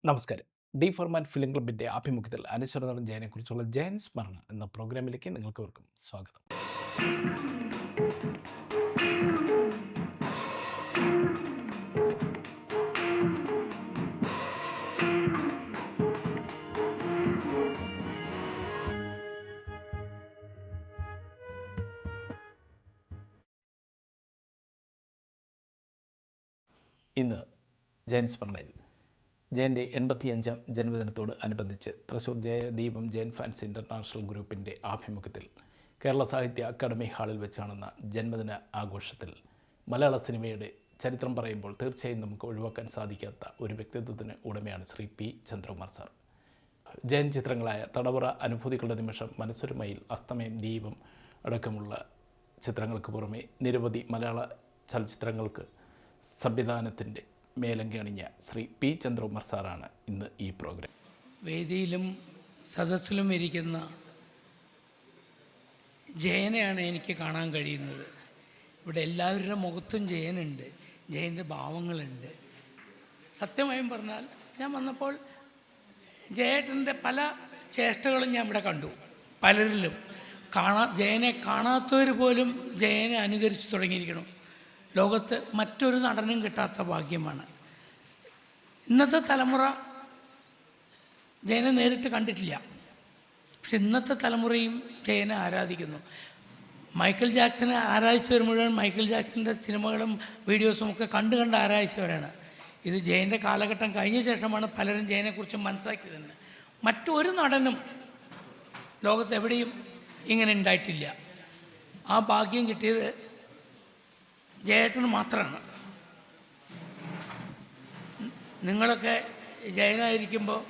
നമസ്കാരം. D format film ക്ലബിൻ്റെ ആഭിമുഖ്യത്തിൽ അനശ്വര നടൻ ജയനെക്കുറിച്ചുള്ള ജയൻ സ്മരണ എന്ന പ്രോഗ്രാമിലേക്ക് നിങ്ങൾക്കെവർക്കും സ്വാഗതം. ഇന്ന് ജയൻ സ്മരണയിൽ ജയൻ്റെ 85ാം ജന്മദിനത്തോട് അനുബന്ധിച്ച് തൃശ്ശൂർ ജയദീപം ജയൻ ഫാൻസ് ഇൻ്റർനാഷണൽ ഗ്രൂപ്പിൻ്റെ ആഭിമുഖ്യത്തിൽ കേരള സാഹിത്യ അക്കാദമി ഹാളിൽ വെച്ചാണെന്ന ജന്മദിന ആഘോഷത്തിൽ മലയാള സിനിമയുടെ ചരിത്രം പറയുമ്പോൾ തീർച്ചയായും നമുക്ക് ഒഴിവാക്കാൻ സാധിക്കാത്ത ഒരു വ്യക്തിത്വത്തിന് ഉടമയാണ് ശ്രീ പി ചന്ദ്രകുമാർ സാർ. ജയൻ ചിത്രങ്ങളായ തടവറ, അനുഭൂതികളുടെ നിമിഷം, മനസ്സൊരു മയിൽ, അസ്തമയം, ദീപം അടക്കമുള്ള ചിത്രങ്ങൾക്ക് പുറമെ നിരവധി മലയാള ചലച്ചിത്രങ്ങൾക്ക് സംവിധാനത്തിൻ്റെ മേലങ്കി അണിഞ്ഞ ശ്രീ പി ചന്ദ്രകുമാർ സാറാണ് ഇന്ന് ഈ പ്രോഗ്രാം. വേദിയിലും സദസ്സിലും ഇരിക്കുന്ന ജയനെയാണ് എനിക്ക് കാണാൻ കഴിയുന്നത്. ഇവിടെ എല്ലാവരുടെ മുഖത്തും ജയനുണ്ട്, ജയൻ്റെ ഭാവങ്ങളുണ്ട്. സത്യമായും പറഞ്ഞാൽ ഞാൻ വന്നപ്പോൾ ജയേട്ടൻ്റെ പല ചേഷ്ടകളും ഞാൻ ഇവിടെ കണ്ടു. പലരിലും ജയനെ കാണാത്തവർ പോലും ജയനെ അനുകരിച്ച് തുടങ്ങിയിരിക്കണം. ലോകത്ത് മറ്റൊരു നടനും കിട്ടാത്ത ഭാഗ്യമാണ്. ഇന്നത്തെ തലമുറ ജയനെ നേരിട്ട് കണ്ടിട്ടില്ല, പക്ഷെ ഇന്നത്തെ തലമുറയും ജയനെ ആരാധിക്കുന്നു. മൈക്കിൾ ജാക്സനെ ആരാധിച്ചവർ മുഴുവൻ മൈക്കിൾ ജാക്സൻ്റെ സിനിമകളും വീഡിയോസും ഒക്കെ കണ്ട് ആരാധിച്ചവരാണ്. ഇത് ജയൻ്റെ കാലഘട്ടം കഴിഞ്ഞ ശേഷമാണ് പലരും ജയനെക്കുറിച്ച് മനസ്സിലാക്കിയത് തന്നെ. മറ്റൊരു നടനും ലോകത്ത് എവിടെയും ഇങ്ങനെ ഉണ്ടായിട്ടില്ല. ആ ഭാഗ്യം കിട്ടിയത് ജയേട്ടന് മാത്രമാണ്. നിങ്ങളൊക്കെ ജയനായിരിക്കുമ്പോൾ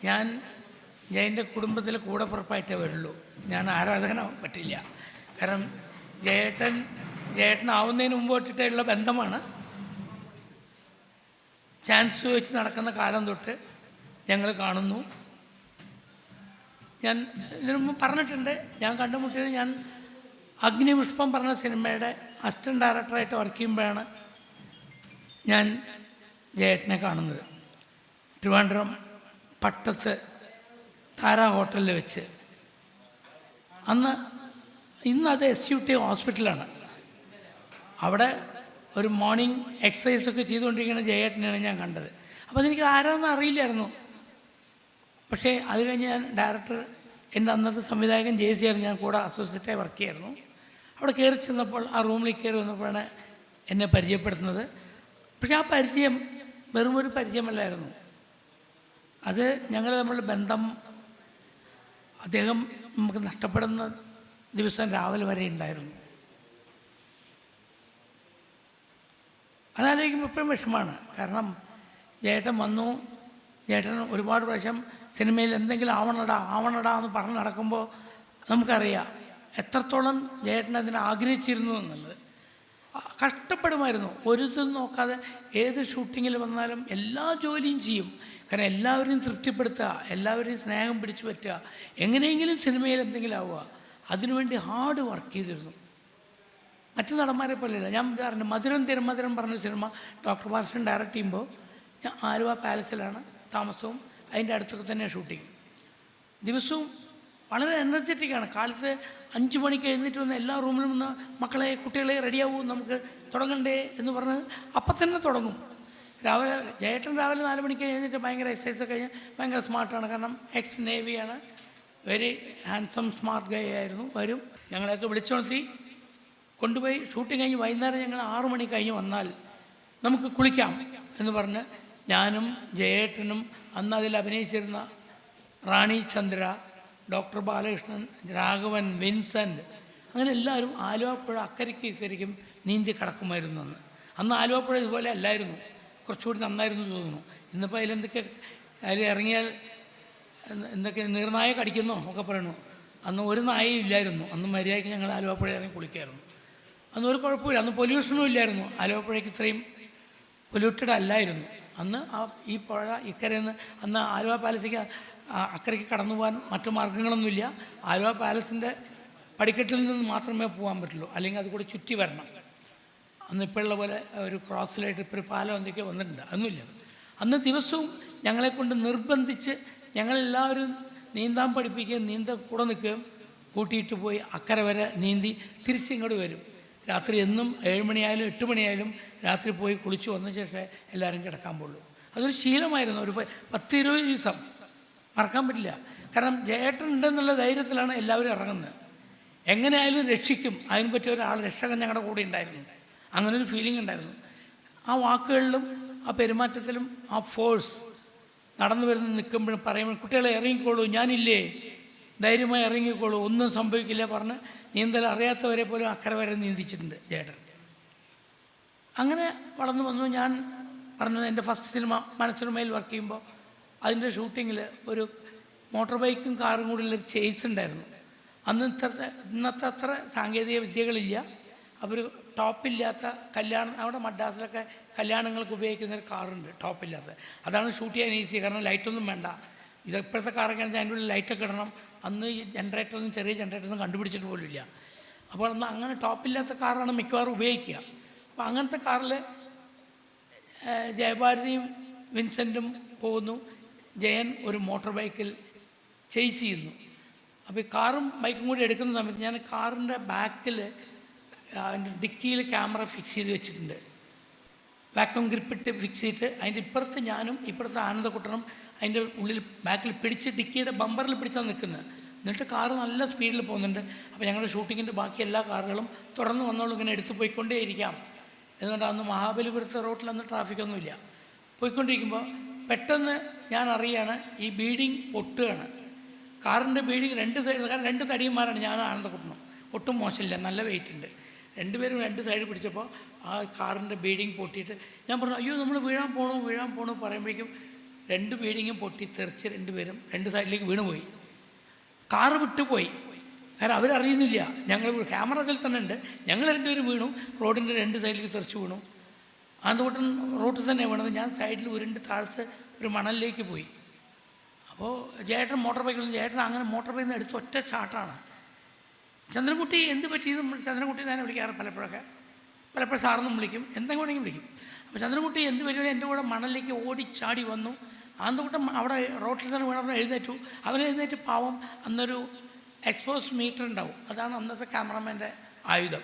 ഞാൻ ജയൻ്റെ കുടുംബത്തിലെ കൂടപ്പുറപ്പായിട്ടേ വരുള്ളൂ. ഞാൻ ആരാധകനാവാൻ പറ്റില്ല. കാരണം ജയേട്ടനാവുന്നതിന് മുമ്പ് തൊട്ടിട്ടുള്ള ബന്ധമാണ്. ചാൻസ് വെച്ച് നടക്കുന്ന കാലം തൊട്ട് ഞങ്ങൾ കാണുന്നു. ഞാൻ ഇതിനു മുമ്പ് പറഞ്ഞിട്ടുണ്ട്, ഞാൻ കണ്ടുമുട്ടിയത് ഞാൻ അഗ്നിപുഷ്പം പറഞ്ഞ സിനിമയുടെ അസിസ്റ്റൻറ്റ് ഡയറക്ടറായിട്ട് വർക്ക് ചെയ്യുമ്പോഴാണ് ഞാൻ ജയേട്ടനെ കാണുന്നത്. ട്രിവാൻഡ്രം പട്ടത്ത് താര ഹോട്ടലിൽ വെച്ച്. ഇന്നത് SUT ഹോസ്പിറ്റലാണ്. അവിടെ ഒരു മോർണിംഗ് എക്സസൈസൊക്കെ ചെയ്തുകൊണ്ടിരിക്കുന്ന ജയേട്ടനെയാണ് ഞാൻ കണ്ടത്. അപ്പോൾ അതെനിക്ക് ആരാണെന്ന് അറിയില്ലായിരുന്നു. പക്ഷേ അത് കഴിഞ്ഞ് ഞാൻ ഡയറക്ടർ, എൻ്റെ അന്നത്തെ സംവിധായകൻ JC ആയിരുന്നു, ഞാൻ കൂടെ അസോസിയേറ്റായി വർക്ക് ചെയ്യായിരുന്നു. അവിടെ കയറി ചെന്നപ്പോൾ ആ റൂമിൽ കയറി വന്നപ്പോഴാണ് എന്നെ പരിചയപ്പെടുത്തുന്നത്. പക്ഷെ ആ പരിചയം വെറും ഒരു പരിചയമല്ലായിരുന്നു. അത് ഞങ്ങൾ തമ്മിലുള്ള ബന്ധം അദ്ദേഹം നമുക്ക് നഷ്ടപ്പെടുന്ന ദിവസം രാവിലെ വരെ ഉണ്ടായിരുന്നു. അതാലോചിക്കുമ്പോൾ എപ്പോഴും വിഷമമാണ്. കാരണം ജയേട്ടൻ വന്നു, ജയേട്ടൻ ഒരുപാട് പ്രാവശ്യം സിനിമയിൽ എന്തെങ്കിലും ആവണടാ എന്ന് പറഞ്ഞ് നടക്കുമ്പോൾ നമുക്കറിയാം എത്രത്തോളം ജയേട്ടൻ അതിനെ ആഗ്രഹിച്ചിരുന്നു എന്നുള്ളത്. കഷ്ടപ്പെടുമായിരുന്നു. ഒരു ഇതും നോക്കാതെ ഏത് ഷൂട്ടിങ്ങിൽ വന്നാലും എല്ലാ ജോലിയും ചെയ്യും. കാരണം എല്ലാവരെയും തൃപ്തിപ്പെടുത്തുക, എല്ലാവരെയും സ്നേഹം പിടിച്ചു പറ്റുക, എങ്ങനെയെങ്കിലും സിനിമയിൽ എന്തെങ്കിലും ആവുക, അതിനുവേണ്ടി ഹാർഡ് വർക്ക് ചെയ്തിരുന്നു. മറ്റു നടന്മാരെ പോലെയല്ല. ഞാൻ പറഞ്ഞ മധുരം തിരുമധുരം പറഞ്ഞ സിനിമ ഡോക്ടർ ബാലകൃഷ്ണൻ ഡയറക്റ്റ് ചെയ്യുമ്പോൾ ഞാൻ ആലുവ പാലസിലാണ് താമസവും. അതിൻ്റെ അടുത്തൊക്കെ തന്നെ ഷൂട്ടിങ്. ദിവസവും വളരെ എനർജറ്റിക്കാണ്. കാലത്ത് 5 മണിക്ക് എഴുന്നേറ്റ് വന്ന് എല്ലാ റൂമിലും വന്ന് മക്കളെ, കുട്ടികളെ റെഡിയാവും, നമുക്ക് തുടങ്ങണ്ടേ എന്ന് പറഞ്ഞ് അപ്പം തന്നെ തുടങ്ങും. ജയേട്ടൻ രാവിലെ 4 മണിക്ക് എഴുന്നേറ്റ് ഭയങ്കര എക്സസൈസൊക്കെ കഴിഞ്ഞ് ഭയങ്കര സ്മാർട്ടാണ്. കാരണം എക്സ് നേവിയാണ്, വെരി ഹാൻസം സ്മാർട്ട് ഗൈ ആയിരുന്നു. വരും, ഞങ്ങളെയൊക്കെ വിളിച്ചുണർത്തി കൊണ്ടുപോയി ഷൂട്ടിങ് കഴിഞ്ഞ് വൈകുന്നേരം ഞങ്ങൾ 6 മണി കഴിഞ്ഞ് വന്നാൽ നമുക്ക് കുളിക്കാം എന്ന് പറഞ്ഞ് ഞാനും ജയേട്ടനും അന്ന് അതിൽ അഭിനയിച്ചിരുന്ന റാണി ചന്ദ്ര, ഡോക്ടർ ബാലകൃഷ്ണൻ, രാഘവൻ, വിൻസെൻ്റ്, അങ്ങനെ എല്ലാവരും ആലുവപ്പുഴ അക്കരയ്ക്കും ഇക്കരയ്ക്കും നീന്തി കിടക്കുമായിരുന്നു. അന്ന് ആലുവപ്പുഴ ഇതുപോലെ അല്ലായിരുന്നു, കുറച്ചുകൂടി നന്നായിരുന്നു തോന്നുന്നു. ഇന്നിപ്പോൾ അതിൽ ഇറങ്ങിയാൽ എന്തൊക്കെ നീർനായ കടിക്കുന്നോ ഒക്കെ പറയണു. അന്ന് ഒരു നായയും ഇല്ലായിരുന്നു. അന്ന് മര്യാദയ്ക്ക് ഞങ്ങൾ ആലുവപ്പുഴ ഇറങ്ങി കുളിക്കായിരുന്നു. അന്ന് ഒരു കുഴപ്പമില്ല. അന്ന് പൊല്യൂഷനും ഇല്ലായിരുന്നു. ആലുവപ്പുഴയ്ക്ക് ഇത്രയും പൊല്യൂട്ടഡ് അല്ലായിരുന്നു. അന്ന് ഈ പുഴ ഇക്കരയിൽ നിന്ന് അന്ന് ആലുവ പാലസിക്ക് അക്കരയ്ക്ക് കടന്നു പോകാൻ മറ്റു മാർഗ്ഗങ്ങളൊന്നുമില്ല. ആലുവ പാലസിൻ്റെ പടിക്കെട്ടിൽ നിന്ന് മാത്രമേ പോകാൻ പറ്റുള്ളൂ, അല്ലെങ്കിൽ അത് കൂടെ ചുറ്റി വരണം. അന്ന് ഇപ്പോഴുള്ള പോലെ ഒരു ക്രോസിലായിട്ട് ഇപ്പോൾ ഒരു പാലം എന്തൊക്കെയോ വന്നിട്ടുണ്ട്, അതൊന്നുമില്ല. അന്ന് ദിവസവും ഞങ്ങളെക്കൊണ്ട് നിർബന്ധിച്ച് ഞങ്ങളെല്ലാവരും നീന്താൻ പഠിപ്പിക്കുകയും കൂടെ നിൽക്കുകയും കൂട്ടിയിട്ട് പോയി അക്കരെ വരെ നീന്തി തിരിച്ചിങ്ങോട്ട് വരും. രാത്രി എന്നും 7 മണിയായാലും 8 മണിയായാലും രാത്രി പോയി കുളിച്ച് വന്ന ശേഷം എല്ലാവരും കിടക്കാൻ പോകുള്ളൂ. അതൊരു ശീലമായിരുന്നു. ഒരു 10-20 ദിവസം മറക്കാൻ പറ്റില്ല. കാരണം ജയേട്ടൻ ഉണ്ടെന്നുള്ള ധൈര്യത്തിലാണ് എല്ലാവരും ഇറങ്ങുന്നത്. എങ്ങനെയായാലും രക്ഷിക്കും, അതിന് പറ്റിയ ഒരാൾ രക്ഷകൻ ഞങ്ങളുടെ കൂടെ ഉണ്ടായിരുന്നു. അങ്ങനൊരു ഫീലിംഗ് ഉണ്ടായിരുന്നു. ആ വാക്കുകളിലും ആ പെരുമാറ്റത്തിലും ആ ഫോഴ്സ് നടന്നു വരുന്ന നിൽക്കുമ്പോഴും പറയുമ്പോൾ കുട്ടികളെ ഇറങ്ങിക്കോളൂ, ഞാനില്ലേ, ധൈര്യമായി ഇറങ്ങിക്കോളൂ, ഒന്നും സംഭവിക്കില്ല പറഞ്ഞ് നീന്തൽ അറിയാത്തവരെ പോലും അക്കരെ വരെ നീന്തിച്ചിട്ടുണ്ട് ചേട്ടൻ. അങ്ങനെ വളർന്നു വന്നു. ഞാൻ പറഞ്ഞു എൻ്റെ ഫസ്റ്റ് സിനിമ മനസ്സിനുമേൽ വർക്ക് ചെയ്യുമ്പോൾ അതിൻ്റെ ഷൂട്ടിങ്ങിൽ ഒരു മോട്ടോർ ബൈക്കും കാറും കൂടിയുള്ളൊരു ചേസ് ഉണ്ടായിരുന്നു. അന്ന് ഇന്നത്തെ അത്ര സാങ്കേതിക വിദ്യകളില്ല. അവർ ടോപ്പില്ലാത്ത അവിടെ മദ്രാസിലൊക്കെ കല്യാണങ്ങൾക്ക് ഉപയോഗിക്കുന്ന ഒരു കാറുണ്ട് ടോപ്പില്ലാത്ത. അതാണ് ഷൂട്ട് ചെയ്യാൻ ഈസി, കാരണം ലൈറ്റൊന്നും വേണ്ട. ഇപ്പോഴത്തെ കാറൊക്കെ ആണെങ്കിൽ അതിൻ്റെ ഉള്ളിൽ ലൈറ്റൊക്കെ ഇടണം. അന്ന് ഈ ജനറേറ്ററൊന്നും ചെറിയ ജനറേറ്ററൊന്നും കണ്ടുപിടിച്ചിട്ട് പോലുമില്ല. അപ്പോൾ അന്ന് അങ്ങനെ ടോപ്പില്ലാത്ത കാറാണ് മിക്കവാറും ഉപയോഗിക്കുക. അപ്പോൾ അങ്ങനത്തെ കാറിൽ ജയഭാരതിയും വിൻസെൻറ്റും പോകുന്നു. ജയൻ ഒരു മോട്ടോർ ബൈക്കിൽ ചേസ് ചെയ്യുന്നു. അപ്പോൾ ഈ കാറും ബൈക്കും കൂടി എടുക്കുന്ന സമയത്ത് ഞാൻ കാറിൻ്റെ ബാക്കിൽ അതിൻ്റെ ഡിക്കിയിൽ ക്യാമറ ഫിക്സ് ചെയ്ത് വെച്ചിട്ടുണ്ട്. വാക്വം ഗ്രിപ്പിട്ട് ഫിക്സ് ചെയ്തിട്ട് അതിൻ്റെ ഇപ്പുറത്ത് ഞാനും ഇപ്പുറത്ത് ആനന്ദക്കുട്ടനും അതിൻ്റെ ഉള്ളിൽ ബാക്കിൽ പിടിച്ച് ഡിക്കിയുടെ ബമ്പറിൽ പിടിച്ചാണ് നിൽക്കുന്നത്. എന്നിട്ട് കാറ് നല്ല സ്പീഡിൽ പോകുന്നുണ്ട്. അപ്പോൾ ഞങ്ങളുടെ ഷൂട്ടിങ്ങിൻ്റെ ബാക്കി എല്ലാ കാറുകളും തുടർന്ന് വന്നോളും, ഇങ്ങനെ എടുത്ത് പോയിക്കൊണ്ടേയിരിക്കാം. എന്നിട്ട് അന്ന് മഹാബലിപുരത്തെ റോട്ടിൽ അന്ന് ട്രാഫിക്കൊന്നുമില്ല. പോയിക്കൊണ്ടിരിക്കുമ്പോൾ പെട്ടെന്ന് ഞാൻ അറിയാണ് ഈ ബീഡിങ് പൊട്ടുകയാണ്. കാറിൻ്റെ ബീഡിങ് 2 സൈഡ്, കാരണം 2 തടിയന്മാരാണ് ഞാനും ആനന്ദക്കുട്ടനും. ഒട്ടും മോശമില്ല, നല്ല വെയിറ്റ് ഉണ്ട്. 2 പേരും 2 സൈഡ് പിടിച്ചപ്പോൾ ആ കാറിൻ്റെ ബീഡിങ് പൊട്ടിയിട്ട് ഞാൻ പറഞ്ഞു അയ്യോ നമ്മൾ വീഴാൻ പോണു പറയുമ്പോഴേക്കും 2 ബീഡിങ്ങും പൊട്ടി തെറിച്ച് 2 പേരും 2 സൈഡിലേക്ക് വീണുപോയി. കാറ് വിട്ടുപോയി. കാരണം അവരറിയുന്നില്ല, ഞങ്ങൾ ക്യാമറ അതിൽ തന്നെ ഉണ്ട്. ഞങ്ങൾ 2 പേരും വീണു, റോഡിൻ്റെ 2 സൈഡിലേക്ക് തെറിച്ച് വീണു. ആനന്ദക്കുട്ടൻ റോഡിൽ തന്നെ വീണത്. ഞാൻ സൈഡിൽ ഉരുണ്ട് താഴ്ത്ത് ഒരു മണലിലേക്ക് പോയി. അപ്പോൾ ചേട്ടൻ മോട്ടോർ ബൈക്കിൽ, ചേട്ടൻ അങ്ങനെ മോട്ടോർ ബൈക്കിൽ നിന്ന് എടുത്ത് ഒറ്റ ചാട്ടാണ്. ചന്ദ്രൻകുട്ടി എന്ത് പറ്റിയത്, ചന്ദ്രൻകുട്ടി തന്നെ വിളിക്കാറ് പലപ്പോഴും സാറെന്നും വിളിക്കും, എന്തെങ്കിലും വേണമെങ്കിൽ വിളിക്കും. അപ്പോൾ ചന്ദ്രൻകുട്ടി എന്ത് പരിപാടി എൻ്റെ കൂടെ മണലിലേക്ക് ഓടിച്ചാടി വന്നു. ആനന്ദക്കുട്ടൻ അവിടെ റോട്ടിൽ തന്നെ വീണപ്പോൾ എഴുന്നേറ്റു. എഴുന്നേറ്റ് പാവം അന്നൊരു എക്സ്പോസ് മീറ്റർ ഉണ്ടാവും, അതാണ് അന്നത്തെ ക്യാമറമാൻ്റെ ആയുധം.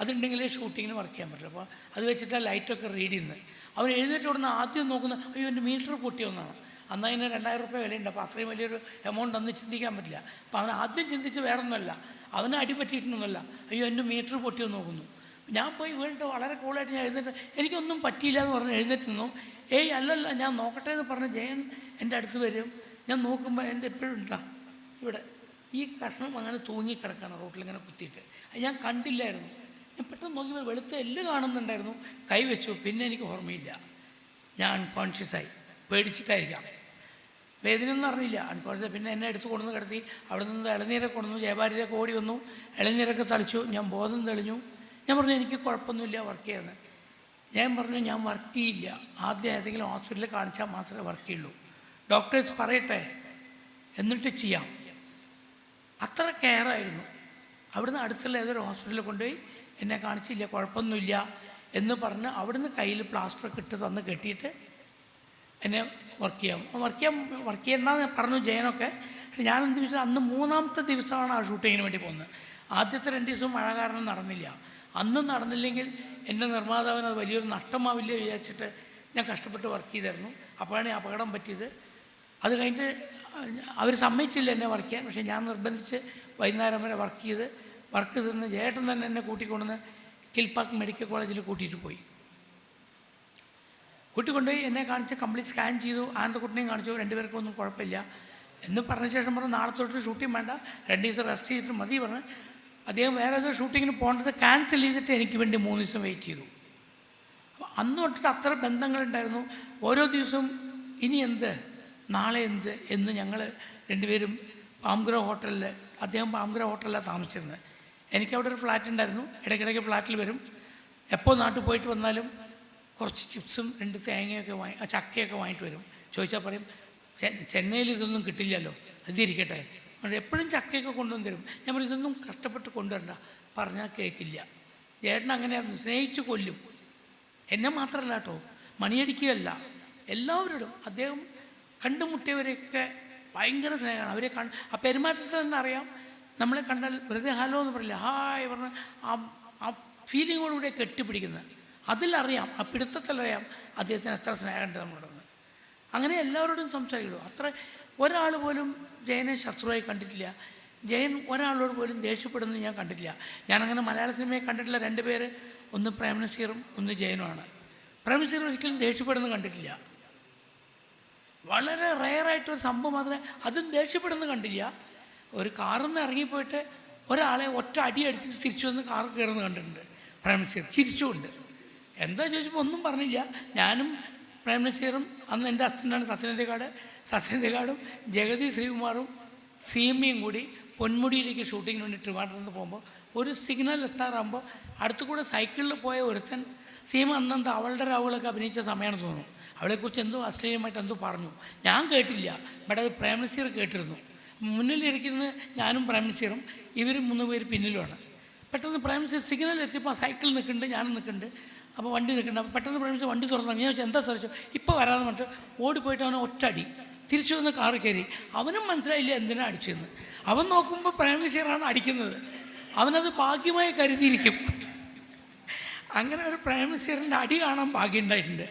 അതുണ്ടെങ്കിലേ ഷൂട്ടിങ്ങിന് വർക്ക് ചെയ്യാൻ പറ്റില്ല. അപ്പോൾ അത് വെച്ചിട്ടാണ് ലൈറ്റൊക്കെ റീഡ് ചെയ്യുന്നത്. അവൻ എഴുന്നേറ്റ് ഉടനെ ആദ്യം നോക്കുന്നത് അയ്യോ എൻ്റെ മീറ്റർ പൊട്ടിയൊന്നാണ്. അന്ന് അതിന് 2000 രൂപ വിലയുണ്ട്. അപ്പോൾ അത്രയും വലിയൊരു എമൗണ്ട് അന്ന് ചിന്തിക്കാൻ പറ്റില്ല. അപ്പോൾ അവൻ ആദ്യം ചിന്തിച്ച് വേറൊന്നുമല്ല, അവന് അടിപറ്റിയിട്ടൊന്നുമല്ല, അയ്യോ എൻ്റെ മീറ്റർ പൊട്ടിയെന്ന് നോക്കുന്നു. ഞാൻ പോയി വീണിട്ട് വളരെ കൂളായിട്ട് ഞാൻ എഴുന്നേറ്റ് എനിക്കൊന്നും പറ്റിയില്ല എന്ന് പറഞ്ഞ് എഴുന്നേറ്റ് നിന്നു. അല്ലല്ല ഞാൻ നോക്കട്ടെ എന്ന് പറഞ്ഞ് ജയൻ എൻ്റെ അടുത്ത് വരും. ഞാൻ നോക്കുമ്പോൾ എൻ്റെ എപ്പോഴും ഉണ്ടാ ഇവിടെ ഈ കഷ്ണം അങ്ങനെ തൂങ്ങിക്കിടക്കാണ് റോട്ടിലിങ്ങനെ കുത്തിയിട്ട്. ഞാൻ കണ്ടില്ലായിരുന്നു. ഞാൻ പെട്ടെന്ന് നോക്കിയപ്പോൾ വെളുത്ത എല്ല് കാണുന്നുണ്ടായിരുന്നു. കൈവച്ചു. പിന്നെ എനിക്ക് ഓർമ്മയില്ല. ഞാൻ അൺകോൺഷ്യസായി, പേടിച്ചിട്ടായിരിക്കാം, വേദനയൊന്നും അറിയില്ല, അൺകോൺഷ്യസ്. പിന്നെ എന്നെ എടുത്ത് കൊണ്ടുവന്ന് കിടത്തി. അവിടെ നിന്ന് ഇളനീരൊക്കെ കൊണ്ടുവന്നു. ജയഭാരതിയൊക്കെ ഓടി വന്നു, ഇളനീരൊക്കെ തളിച്ചു. ഞാൻ ബോധം തെളിഞ്ഞു. ഞാൻ പറഞ്ഞു എനിക്ക് കുഴപ്പമൊന്നുമില്ല, വർക്ക് ചെയ്യുന്നത്. ഞാൻ പറഞ്ഞു ഞാൻ വർക്ക് ചെയ്യില്ല, ആദ്യം ഏതെങ്കിലും ഹോസ്പിറ്റലിൽ കാണിച്ചാൽ മാത്രമേ വർക്ക് ചെയ്യുള്ളൂ, ഡോക്ടേഴ്സ് പറയട്ടെ എന്നിട്ട് ചെയ്യാം. അത്ര കെയറായിരുന്നു. അവിടുന്ന് അടുത്തുള്ള ഏതൊരു ഹോസ്പിറ്റലിൽ കൊണ്ടുപോയി എന്നെ കാണിച്ചില്ല, കുഴപ്പമൊന്നുമില്ല എന്ന് പറഞ്ഞ് അവിടുന്ന് കയ്യിൽ പ്ലാസ്റ്ററൊക്കെ ഇട്ട് തന്ന് കെട്ടിയിട്ട് എന്നെ വർക്ക് ചെയ്യണ്ടെന്ന് പറഞ്ഞു ജയനൊക്കെ. പക്ഷെ ഞാൻ എന്ത് വെച്ചാൽ അന്ന് 3ാമത്തെ ദിവസമാണ് ആ ഷൂട്ടിങ്ങിന് വേണ്ടി പോകുന്നത്. ആദ്യത്തെ 2 ദിവസവും മഴ കാരണം നടന്നില്ല. അന്ന് നടന്നില്ലെങ്കിൽ എൻ്റെ നിർമ്മാതാവിന് അത് വലിയൊരു നഷ്ടമാവില്ല വിചാരിച്ചിട്ട് ഞാൻ കഷ്ടപ്പെട്ട് വർക്ക് ചെയ്തായിരുന്നു. അപ്പോഴാണ് ഈ അപകടം പറ്റിയത്. അത് കഴിഞ്ഞിട്ട് അവർ സമ്മതിച്ചില്ല എന്നെ വർക്ക് ചെയ്യാൻ. പക്ഷേ ഞാൻ നിർബന്ധിച്ച് വൈകുന്നേരം വരെ വർക്ക് ചെയ്തെന്ന് ചേട്ടൻ തന്നെ എന്നെ കൂട്ടിക്കൊണ്ടുവന്ന് കിൽപാക്ക് മെഡിക്കൽ കോളേജിൽ കൂട്ടിക്കൊണ്ടുപോയി എന്നെ കാണിച്ച് കംപ്ലീറ്റ് സ്കാൻ ചെയ്തു. ആനന്ദക്കുട്ടനെയും കാണിച്ചു. 2 പേർക്കും ഒന്നും കുഴപ്പമില്ല എന്ന് പറഞ്ഞ ശേഷം പറഞ്ഞു നാളെ തൊട്ട് ഷൂട്ടിങ് വേണ്ട, 2 ദിവസം റെസ്റ്റ് ചെയ്തിട്ട് മതി പറഞ്ഞ് അദ്ദേഹം വേറെ ഏതോ ഷൂട്ടിങ്ങിന് പോകേണ്ടത് ക്യാൻസൽ ചെയ്തിട്ട് എനിക്ക് വേണ്ടി 3 ദിവസം വെയിറ്റ് ചെയ്തു. അന്ന് തൊട്ടിട്ട് അത്ര ബന്ധങ്ങളുണ്ടായിരുന്നു. ഓരോ ദിവസവും ഇനി എന്ത്, നാളെ എന്ത് എന്ന് ഞങ്ങൾ 2 പേരും പാംഗ്രോ ഹോട്ടലിൽ, അദ്ദേഹം പാംഗ്രോ ഹോട്ടലിലാണ് താമസിച്ചിരുന്നത്. എനിക്കവിടെ ഒരു ഫ്ലാറ്റ് ഉണ്ടായിരുന്നു. ഇടയ്ക്കിടയ്ക്ക് ഫ്ലാറ്റിൽ വരും. എപ്പോൾ നാട്ടിൽ പോയിട്ട് വന്നാലും കുറച്ച് ചിപ്സും 2 തേങ്ങയൊക്കെ ചക്കയൊക്കെ വാങ്ങിയിട്ട് വരും. ചോദിച്ചാൽ പറയും ചെന്നൈയിൽ ഇതൊന്നും കിട്ടില്ലല്ലോ, അതിരിക്കട്ടെ. എപ്പോഴും ചക്കയൊക്കെ കൊണ്ടുവന്ന് തരും. ഞാൻ പറയും ഇതൊന്നും കഷ്ടപ്പെട്ട് കൊണ്ടുവരണ്ട, പറഞ്ഞാൽ കേൾക്കില്ല. ചേട്ടൻ അങ്ങനെയായിരുന്നു, സ്നേഹിച്ച് കൊല്ലും. എന്നെ മാത്രമല്ല കേട്ടോ, മണിയടിക്കുകയല്ല, എല്ലാവരോടും അദ്ദേഹം കണ്ടുമുട്ടിയവരെയൊക്കെ ഭയങ്കര സ്നേഹമാണ്. അവരെ ആ പെരുമാറ്റത്തിൽ തന്നെ അറിയാം. നമ്മളെ കണ്ടാൽ വെറുതെ ഹലോ എന്ന് പറയില്ല, ഹായ് പറഞ്ഞ് ആ ഫീലിങ്ങോടുകൂടെ കെട്ടിപ്പിടിക്കുന്നത്. അതിലറിയാം, ആ പിടുത്തത്തിലറിയാം അദ്ദേഹത്തിന് എത്ര സ്നേഹമുണ്ട് നമ്മളോടൊന്ന്. അങ്ങനെ എല്ലാവരോടും സംസാരിക്കുള്ളൂ. അത്ര ഒരാൾ പോലും ജയനെ ശത്രുവായി കണ്ടിട്ടില്ല. ജയൻ ഒരാളോട് പോലും ദേഷ്യപ്പെടുന്നത് ഞാൻ കണ്ടിട്ടില്ല. ഞാനങ്ങനെ മലയാള സിനിമയെ കണ്ടിട്ടില്ല 2 പേര്, ഒന്ന് പ്രേംനസീറും ഒന്ന് ജയനുമാണ്. പ്രേംനസീർ ഒരിക്കലും ദേഷ്യപ്പെടുന്നത് കണ്ടിട്ടില്ല. വളരെ റെയറായിട്ടൊരു സംഭവം മാത്രമേ, അതും ദേഷ്യപ്പെടുന്നത് കണ്ടില്ല. ഒരു കാറിൽ നിന്ന് ഇറങ്ങിപ്പോയിട്ട് ഒരാളെ ഒറ്റ അടി അടിച്ച് തിരിച്ചു വന്ന് കാറിൽ കയറുന്നത് കണ്ടിട്ടുണ്ട് പ്രേംനസീർ, ചിരിച്ചുകൊണ്ട്. എന്താ ചോദിച്ചപ്പോൾ ഒന്നും പറഞ്ഞില്ല. ഞാനും പ്രേംനസീറും, അന്ന് എൻ്റെ അസിസ്റ്റൻ്റാണ് സത്യനന്ദിക്കാടും ജഗതി ശ്രീകുമാറും സീമയും കൂടി പൊന്മുടിയിലേക്ക് ഷൂട്ടിങ്ങിന് വേണ്ടി ട്രിവാൻഡ്രത്ത് നിന്ന് പോകുമ്പോൾ ഒരു സിഗ്നൽ എത്താറാകുമ്പോൾ അടുത്തു കൂടെ സൈക്കിളിൽ പോയ ഒരുത്തൻ, സീമ അന്നെന്താ അവളുടെ രാവുകളൊക്കെ അഭിനയിച്ച സമയമാണെന്ന് തോന്നുന്നു, അവളെക്കുറിച്ച് എന്തോ അശ്ലീലമായിട്ട് എന്തോ പറഞ്ഞു. ഞാൻ കേട്ടില്ല, ബട്ട് അത് പ്രേംനസീർ കേട്ടിരുന്നു. മുന്നിലിരിക്കുന്നത് ഞാനും പ്രേംനസീറും, ഇവർ 3 പേര് പിന്നിലുമാണ്. പെട്ടെന്ന് പ്രേംനസീർ സിഗ്നൽ എത്തിയപ്പോൾ സൈക്കിൾ നിൽക്കുന്നുണ്ട്, ഞാനും നിൽക്കുന്നുണ്ട്. അപ്പോൾ വണ്ടി നിൽക്കുന്നുണ്ട്. അപ്പോൾ പെട്ടെന്ന് പ്രേംനസീർ വണ്ടി തുറന്നു. ഞാൻ ചോദിച്ചാൽ എന്താ സാധിച്ചു, ഇപ്പോൾ വരാതെ പറഞ്ഞിട്ട് ഓടിപ്പോയിട്ട് അവനെ ഒറ്റടി തിരിച്ചു വന്ന് കാറ് കയറി. അവനും മനസ്സിലായില്ല എന്തിനാണ് അടിച്ചതെന്ന്. അവൻ നോക്കുമ്പോൾ പ്രേംനസീറാണ് അടിക്കുന്നത്. അവനത് ഭാഗ്യമായി കരുതിയിരിക്കും. അങ്ങനെ ഒരു പ്രേംനസീറിൻ്റെ അടി കാണാൻ ഭാഗ്യമുണ്ടായിട്ടുണ്ട്.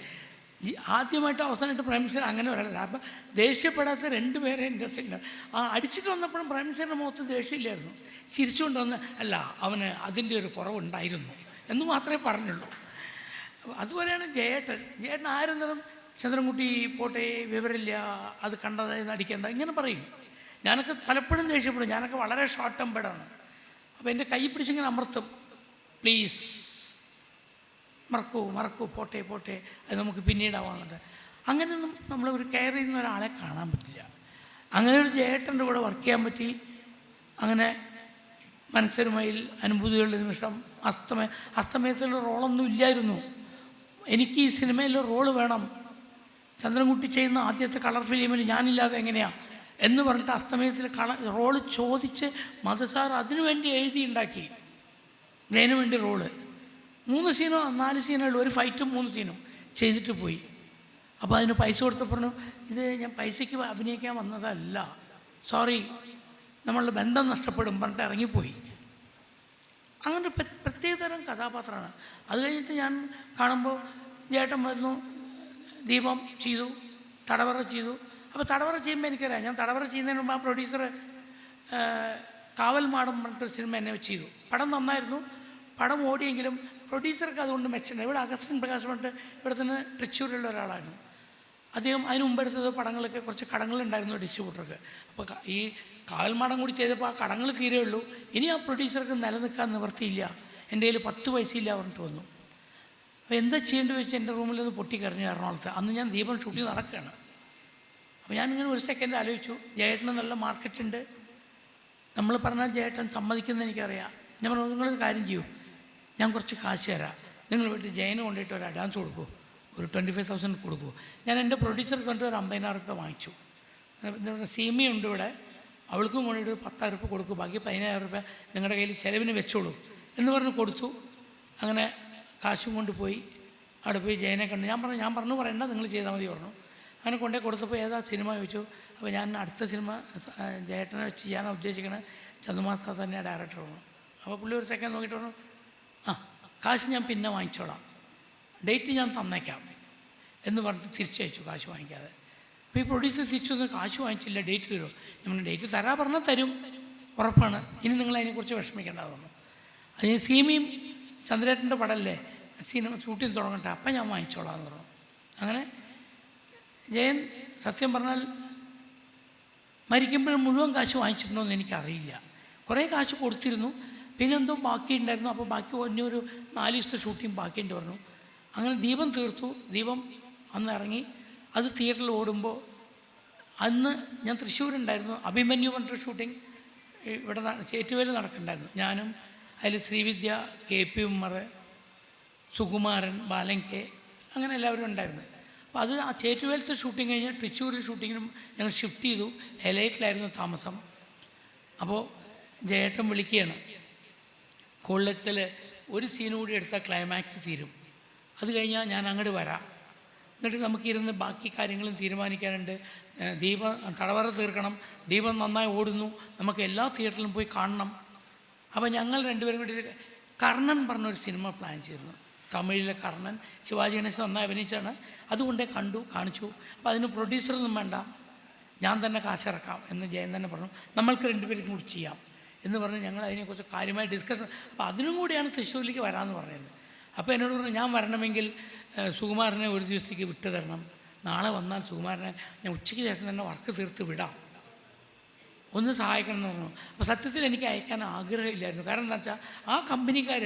ആദ്യമായിട്ട് അവസാനമായിട്ട് പ്രേംനസീർ അങ്ങനെ വരാറില്ല. അപ്പം ദേഷ്യപ്പെടാത്ത 2 പേരെ ഇൻട്രസ്റ്റ് ഇല്ല. ആ അടിച്ചിട്ട് വന്നപ്പോഴും പ്രേംനസീറിൻ്റെ മുഖത്ത് ദേഷ്യമില്ലായിരുന്നു. ചിരിച്ചുകൊണ്ട് വന്ന് അല്ല അവന് അതിൻ്റെ ഒരു കുറവുണ്ടായിരുന്നു എന്ന് മാത്രമേ പറഞ്ഞുള്ളൂ. അതുപോലെയാണ് ജയേട്ടൻ ആരെന്നതും ചന്ദ്രൻകുട്ടി പോട്ടെ, വിവരമില്ല, അത് കണ്ടതായിരുന്നു, അടിക്കേണ്ട, ഇങ്ങനെ പറയും. ഞാനൊക്കെ പലപ്പോഴും ദേഷ്യപ്പെടും. ഞാനൊക്കെ വളരെ ഷോർട്ട് ടെമ്പേർഡാണ്. അപ്പോൾ എൻ്റെ കൈ പിടിച്ചിങ്ങനെ അമർത്തും, പ്ലീസ് മറക്കൂ പോട്ടെ അത് നമുക്ക് പിന്നീടാവാന്നുണ്ട്. അങ്ങനെയൊന്നും നമ്മൾ ഒരു കെയർ ചെയ്യുന്ന ഒരാളെ കാണാൻ പറ്റില്ല. അങ്ങനെ ഒരു ജയേട്ടൻ്റെ കൂടെ വർക്ക് ചെയ്യാൻ പറ്റി. അങ്ങനെ മനസ്സൊരുമയിൽ അനുഭൂതികളുടെ നിമിഷം, അസ്തമയത്തിലുള്ള റോളൊന്നും ഇല്ലായിരുന്നു. എനിക്ക് ഈ സിനിമയിൽ റോള് വേണം, ചന്ദ്രൻകുട്ടി ചെയ്യുന്ന ആദ്യത്തെ കളർ ഫിലിമിൽ ഞാനില്ലാതെ എങ്ങനെയാണ് എന്ന് പറഞ്ഞിട്ട് അസ്തമയത്തിൽ റോള് ചോദിച്ച് മധുസാർ അതിനുവേണ്ടി എഴുതിയുണ്ടാക്കി ജയന് വേണ്ടി റോള്. 3 സീനോ 4 സീനോ ഉള്ളൂ, ഒരു ഫൈറ്റും 3 സീനും ചെയ്തിട്ട് പോയി. അപ്പോൾ അതിന് പൈസ കൊടുത്തപ്പോൾ ഇത് ഞാൻ പൈസയ്ക്ക് അഭിനയിക്കാൻ വന്നതല്ല, സോറി, നമ്മളുടെ ബന്ധം നഷ്ടപ്പെടും പറഞ്ഞിട്ട് ഇറങ്ങിപ്പോയി. അങ്ങനെ പ്രത്യേകതരം കഥാപാത്രമാണ്. അത് കഴിഞ്ഞിട്ട് ഞാൻ കാണുമ്പോൾ ജേട്ടൻ വരുന്നു, ദീപം ചെയ്തു, തടവറ ചെയ്തു. അപ്പോൾ തടവറ ചെയ്യുമ്പോൾ എനിക്കറിയാം, ഞാൻ തടവറ ചെയ്യുന്നതിന് മുമ്പ് ആ പ്രൊഡ്യൂസർ കാവൽ മാടം പറഞ്ഞിട്ടൊരു സിനിമ എന്നെ ചെയ്തു. പടം നന്നായിരുന്നു, പടം ഓടിയെങ്കിലും പ്രൊഡ്യൂസർക്ക് അതുകൊണ്ട് മെച്ചമുണ്ട്. ഇവിടെ അഗസ്റ്റിൻ പ്രകാശ് പറഞ്ഞിട്ട് ഇവിടെ തന്നെ തൃശ്ശൂരിലുള്ള ഒരാളായിരുന്നു. അദ്ദേഹം അതിന് മുമ്പ് എടുത്തത് പടങ്ങളൊക്കെ കുറച്ച് കടങ്ങളുണ്ടായിരുന്നു ഡിസ്ട്രിബ്യൂട്ടർക്ക്. അപ്പോൾ ഈ കാവൽമാടം കൂടി ചെയ്തപ്പോൾ ആ കടങ്ങൾ തീരേ ഉള്ളൂ. ഇനി ആ പ്രൊഡ്യൂസർക്ക് നിലനിൽക്കാൻ നിവർത്തിയില്ല, എൻ്റെ കയ്യിൽ 10 പൈസയില്ല പറഞ്ഞിട്ട് വന്നു. അപ്പോൾ എന്താ ചെയ്യേണ്ടി വെച്ച് എൻ്റെ റൂമിൽ നിന്ന് പൊട്ടിക്കറിഞ്ഞു എറണാകുളത്ത്. അന്ന് ഞാൻ ദീപം ഷൂട്ടിങ് നടക്കുകയാണ്. അപ്പോൾ ഞാനിങ്ങനെ ഒരു സെക്കൻഡ് ആലോചിച്ചു, ജയേട്ടന് നല്ല മാർക്കറ്റുണ്ട്, നമ്മൾ പറഞ്ഞാൽ ജയേട്ടൻ സമ്മതിക്കുന്നത് എനിക്കറിയാം. ഞാൻ പറഞ്ഞു, നിങ്ങളൊരു കാര്യം ചെയ്യൂ, ഞാൻ കുറച്ച് കാശ് തരാം, നിങ്ങൾ വീട്ടിൽ ജയന് കൊണ്ടിട്ട് ഒരു അഡ്വാൻസ് കൊടുക്കൂ, ഒരു 25,000 കൊടുക്കൂ. ഞാൻ എൻ്റെ പ്രൊഡ്യൂസർ കൊണ്ട് ഒരു 50,000 രൂപ വാങ്ങിച്ചു. സീമയുണ്ട് ഇവിടെ, അവൾക്കും കൊണ്ടിട്ട് 10,000 രൂപ കൊടുക്കൂ, ബാക്കി 15,000 രൂപ നിങ്ങളുടെ കയ്യിൽ ചിലവിന് വെച്ചോളൂ എന്ന് പറഞ്ഞ് കൊടുത്തു. അങ്ങനെ കാശും കൊണ്ടുപോയി അവിടെ പോയി ജയനെ കണ്ടു. ഞാൻ പറഞ്ഞു പറയണ്ട, നിങ്ങൾ ചെയ്താൽ മതി പറഞ്ഞു. അങ്ങനെ കൊണ്ടേ കൊടുത്തപ്പോൾ ഏതാ സിനിമ ചോദിച്ചു. അപ്പോൾ ഞാൻ അടുത്ത സിനിമ ജയേട്ടനെ വെച്ച് ചെയ്യാനാണ് ഉദ്ദേശിക്കുന്നത്, ചന്ദുമാസ തന്നെ ഡയറക്ടർ പറഞ്ഞു. അപ്പോൾ പുള്ളി ഒരു സെക്കൻഡ് നോക്കിയിട്ട് പറഞ്ഞു, ആ കാശ് ഞാൻ പിന്നെ വാങ്ങിച്ചോളാം, ഡേറ്റ് ഞാൻ തന്നേക്കാം എന്ന് പറഞ്ഞിട്ട് തിരിച്ചയച്ചു കാശ് വാങ്ങിക്കാതെ. അപ്പോൾ ഈ പ്രൊഡ്യൂസർ തിരിച്ചു വന്ന് കാശ് വാങ്ങിച്ചില്ല, ഡേറ്റ് തരുമോ? നമ്മൾ ഡേറ്റ് തരാൻ പറഞ്ഞാൽ തരും, ഉറപ്പാണ്, ഇനി നിങ്ങൾ അതിനെക്കുറിച്ച് വിഷമിക്കേണ്ടത് പറഞ്ഞു. അതിന് സീമയും ചന്ദ്രേട്ടൻ്റെ പടമല്ലേ, സിനിമ ഷൂട്ടിങ് തുടങ്ങട്ടെ, അപ്പം ഞാൻ വാങ്ങിച്ചോളാം എന്ന് പറഞ്ഞു. അങ്ങനെ ജയൻ സത്യം പറഞ്ഞാൽ മരിക്കുമ്പോഴും മുഴുവൻ കാശ് വാങ്ങിച്ചിട്ടുണ്ടോ എന്ന് എനിക്കറിയില്ല. കുറേ കാശ് കൊടുത്തിരുന്നു, പിന്നെ എന്തോ ബാക്കി ഉണ്ടായിരുന്നു. അപ്പോൾ ബാക്കി ഒരു 4 ദിവസത്തെ ഷൂട്ടിങ് ബാക്കിയുണ്ട് പറഞ്ഞു. അങ്ങനെ ദീപം തീർത്തു. ദീപം അന്ന് ഇറങ്ങി, അത് തിയേറ്ററിൽ ഓടുമ്പോൾ അന്ന് ഞാൻ തൃശ്ശൂരുണ്ടായിരുന്നു. അഭിമന്യു പറഞ്ഞിട്ട് ഷൂട്ടിങ് ഇവിടെ ചേറ്റുവേല നടക്കുന്നുണ്ടായിരുന്നു. ഞാനും അതിൽ ശ്രീവിദ്യ, KP ഉമ്മർ, സുകുമാരൻ, ബാലങ്കെ, അങ്ങനെ എല്ലാവരും ഉണ്ടായിരുന്നു. അപ്പോൾ അത് ആ ചേറ്റുവേലത്തെ ഷൂട്ടിങ് കഴിഞ്ഞ് തൃശ്ശൂരിൽ ഷൂട്ടിങ്ങിനും ഞങ്ങൾ ഷിഫ്റ്റ് ചെയ്തു. എലൈറ്റിലായിരുന്നു താമസം. അപ്പോൾ ജയേട്ടൻ വിളിക്കുകയാണ്, കൊല്ലത്തിൽ ഒരു സീൻ കൂടി എടുത്താൽ ക്ലൈമാക്സ് തീരും, അത് കഴിഞ്ഞാൽ ഞാൻ അങ്ങോട്ട് വരാം, എന്നിട്ട് നമുക്കിരുന്ന് ബാക്കി കാര്യങ്ങളും തീരുമാനിക്കാനുണ്ട്. ദീപം തടവറ തീർക്കണം, ദീപം നന്നായി ഓടുന്നു, നമുക്ക് എല്ലാ തിയേറ്ററിലും പോയി കാണണം. അപ്പോൾ ഞങ്ങൾ രണ്ടുപേരും കൂടി കർണൻ പറഞ്ഞൊരു സിനിമ പ്ലാൻ ചെയ്തിരുന്നു. തമിഴിലെ കർണൻ, ശിവാജി ഗണേശൻ നന്നായി അഭിനയിച്ചാണ്. അതുകൊണ്ടേ കണ്ടു, കാണിച്ചു. അപ്പോൾ അതിന് പ്രൊഡ്യൂസറൊന്നും വേണ്ട, ഞാൻ തന്നെ കാശിറക്കാം എന്ന് ജയൻ തന്നെ പറഞ്ഞു. നമ്മൾക്ക് രണ്ടുപേരും കൂടി ചെയ്യാം എന്ന് പറഞ്ഞ് ഞങ്ങൾ അതിനെക്കുറിച്ച് കാര്യമായി ഡിസ്കഷൻ. അപ്പോൾ അതിനും കൂടിയാണ് തൃശ്ശൂരിലേക്ക് വരാമെന്ന് പറയുന്നത്. അപ്പോൾ എന്നോട് പറഞ്ഞു, ഞാൻ വരണമെങ്കിൽ സുകുമാരനെ ഒരു ദിവസത്തേക്ക് വിട്ടു തരണം, നാളെ വന്നാൽ സുകുമാരനെ ഞാൻ ഉച്ചയ്ക്ക് ശേഷം തന്നെ വർക്ക് തീർത്ത് വിടാം, ഒന്ന് സഹായിക്കണം എന്ന് പറഞ്ഞു. അപ്പോൾ സത്യത്തിൽ എനിക്ക് അയക്കാൻ ആഗ്രഹമില്ലായിരുന്നു. കാരണം എന്താ വെച്ചാൽ ആ കമ്പനിക്കാർ